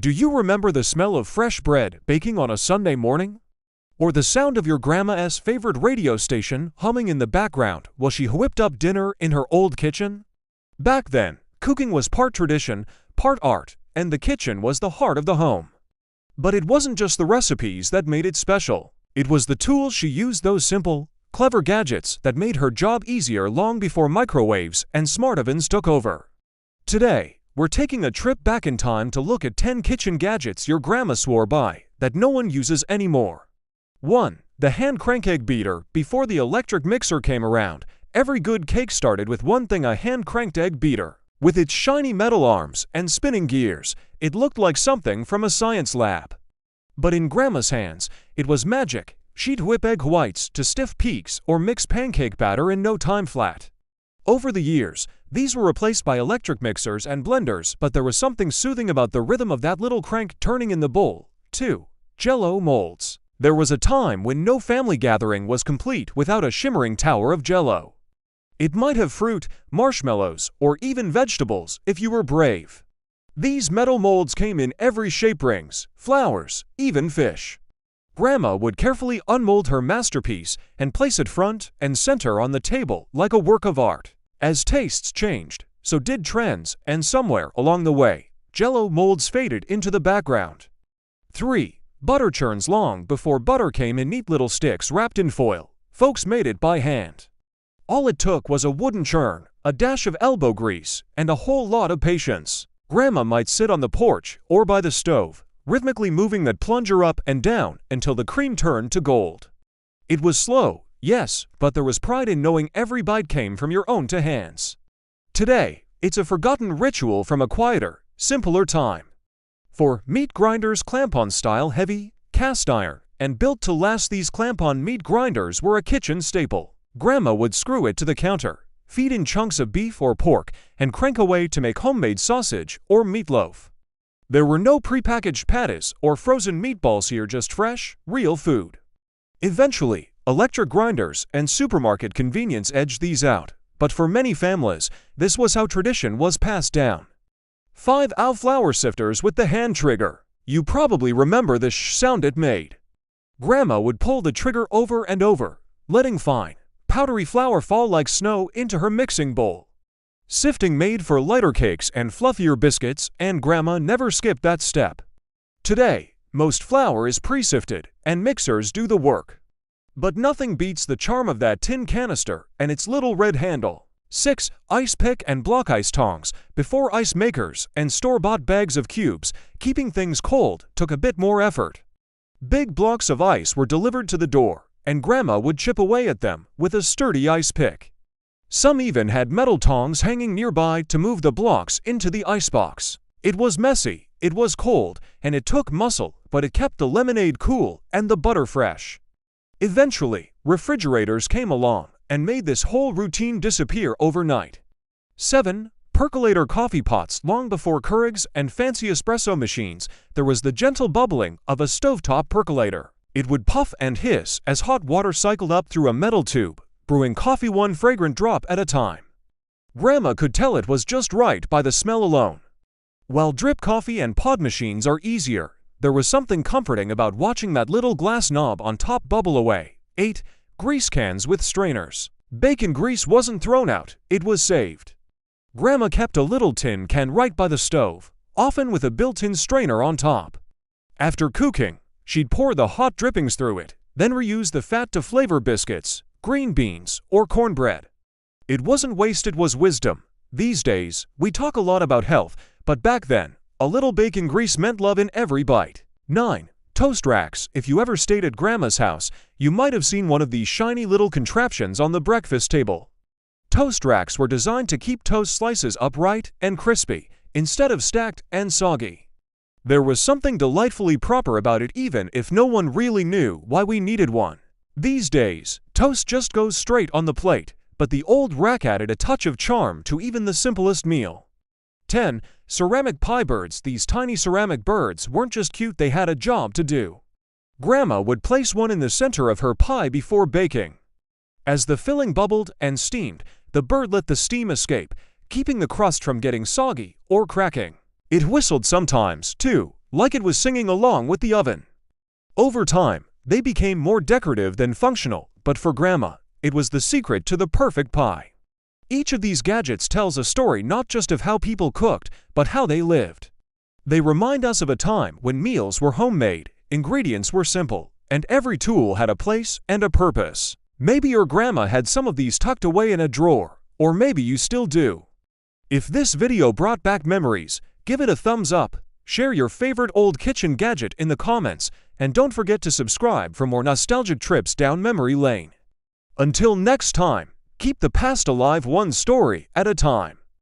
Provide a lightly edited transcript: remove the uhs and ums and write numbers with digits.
Do you remember the smell of fresh bread baking on a Sunday morning? Or the sound of your grandma's favorite radio station humming in the background while she whipped up dinner in her old kitchen? Back then, cooking was part tradition, part art, and the kitchen was the heart of the home. But it wasn't just the recipes that made it special. It was the tools she used, those simple, clever gadgets that made her job easier long before microwaves and smart ovens took over. Today, we're taking a trip back in time to look at 10 kitchen gadgets your grandma swore by that no one uses anymore. 1. The hand crank egg beater. Before the electric mixer came around, every good cake started with one thing: a hand-cranked egg beater. With its shiny metal arms and spinning gears, it looked like something from a science lab. But in Grandma's hands, it was magic. She'd whip egg whites to stiff peaks or mix pancake batter in no time flat. Over the years, these were replaced by electric mixers and blenders, but there was something soothing about the rhythm of that little crank turning in the bowl. 2. Jell-O molds. There was a time when no family gathering was complete without a shimmering tower of Jell-O. It might have fruit, marshmallows, or even vegetables if you were brave. These metal molds came in every shape: rings, flowers, even fish. Grandma would carefully unmold her masterpiece and place it front and center on the table like a work of art. As tastes changed, so did trends, and somewhere along the way, Jell-O molds faded into the background. 3. Butter churns. Long before butter came in neat little sticks wrapped in foil, folks made it by hand. All it took was a wooden churn, a dash of elbow grease, and a whole lot of patience. Grandma might sit on the porch or by the stove, rhythmically moving that plunger up and down until the cream turned to gold. It was slow, yes, but there was pride in knowing every bite came from your own two hands. Today, it's a forgotten ritual from a quieter, simpler time. For meat grinders, clamp-on style, heavy, cast iron, and built to last, these clamp-on meat grinders were a kitchen staple. Grandma would screw it to the counter, feed in chunks of beef or pork, and crank away to make homemade sausage or meatloaf. There were no prepackaged patties or frozen meatballs here, just fresh, real food. Eventually, electric grinders and supermarket convenience edged these out, but for many families, this was how tradition was passed down. 5. Flour sifters with the hand trigger. You probably remember the sound it made. Grandma would pull the trigger over and over, letting fine, powdery flour fall like snow into her mixing bowl. Sifting made for lighter cakes and fluffier biscuits, and Grandma never skipped that step. Today, most flour is pre-sifted, and mixers do the work. But nothing beats the charm of that tin canister and its little red handle. 6. Ice pick and block ice tongs. Before ice makers and store-bought bags of cubes, keeping things cold took a bit more effort. Big blocks of ice were delivered to the door, and Grandma would chip away at them with a sturdy ice pick. Some even had metal tongs hanging nearby to move the blocks into the icebox. It was messy, it was cold, and it took muscle, but it kept the lemonade cool and the butter fresh. Eventually, refrigerators came along and made this whole routine disappear overnight. 7. Percolator coffee pots. Long before Keurigs and fancy espresso machines, there was the gentle bubbling of a stovetop percolator. It would puff and hiss as hot water cycled up through a metal tube, brewing coffee one fragrant drop at a time. Grandma could tell it was just right by the smell alone. While drip coffee and pod machines are easier, there was something comforting about watching that little glass knob on top bubble away. 8. Grease cans with strainers. Bacon grease wasn't thrown out, it was saved. Grandma kept a little tin can right by the stove, often with a built-in strainer on top. After cooking, she'd pour the hot drippings through it, then reuse the fat to flavor biscuits, green beans, or cornbread. It wasn't waste, it was wisdom. These days, we talk a lot about health, but back then, a little bacon grease meant love in every bite. 9. Toast racks. If you ever stayed at Grandma's house, you might have seen one of these shiny little contraptions on the breakfast table. Toast racks were designed to keep toast slices upright and crispy, instead of stacked and soggy. There was something delightfully proper about it, even if no one really knew why we needed one. These days, toast just goes straight on the plate, but the old rack added a touch of charm to even the simplest meal. 10. Ceramic pie birds. These tiny ceramic birds weren't just cute, they had a job to do. Grandma would place one in the center of her pie before baking. As the filling bubbled and steamed, the bird let the steam escape, keeping the crust from getting soggy or cracking. It whistled sometimes, too, like it was singing along with the oven. Over time, they became more decorative than functional, but for Grandma, it was the secret to the perfect pie. Each of these gadgets tells a story not just of how people cooked, but how they lived. They remind us of a time when meals were homemade, ingredients were simple, and every tool had a place and a purpose. Maybe your grandma had some of these tucked away in a drawer, or maybe you still do. If this video brought back memories, give it a thumbs up, share your favorite old kitchen gadget in the comments, and don't forget to subscribe for more nostalgic trips down memory lane. Until next time, keep the past alive one story at a time.